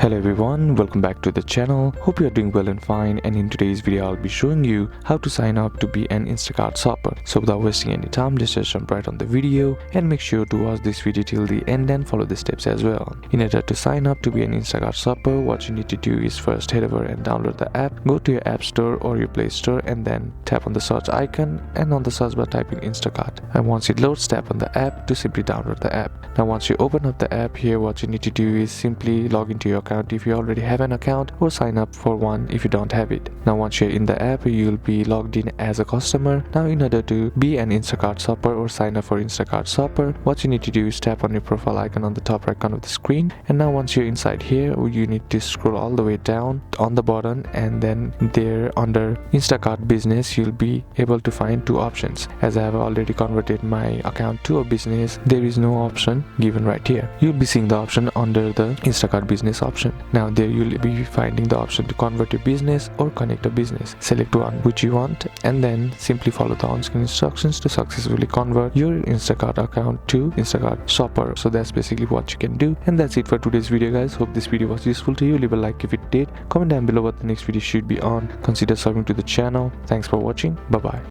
Hello everyone, welcome back to the channel. Hope you are doing well and fine, and in today's video I'll be showing you how to sign up to be an Instacart shopper. So without wasting any time, just jump right on the video and make sure to watch this video till the end and follow the steps as well. In order to sign up to be an Instacart shopper, what you need to do is first head over and download the app. Go to your app store or your Play Store and then tap on the search icon, and on the search bar type in Instacart. And once it loads, tap on the app to simply download the app. Now once you open up the app, here what you need to do is simply log into your account if you already have an account, or sign up for one if you don't have it. Now once you're in the app, you'll be logged in as a customer. Now in order to be an Instacart shopper or sign up for Instacart shopper, what you need to do is tap on your profile icon on the top right corner of the screen. And now once you're inside here, you need to scroll all the way down on the bottom, and then there under Instacart business you'll be able to find two options. As I have already converted my account to a business, there is no option given right here. You'll be seeing the option under the Instacart business option. Now there you'll be finding the option to convert your business or connect a business. Select one which you want and then simply follow the on-screen instructions to successfully convert your Instacart account to Instacart shopper. So that's basically what you can do, and that's it for today's video guys. Hope this video was useful to you. Leave a like if it did, comment down below what the next video should be on, consider subscribing to the channel. Thanks for watching. Bye bye.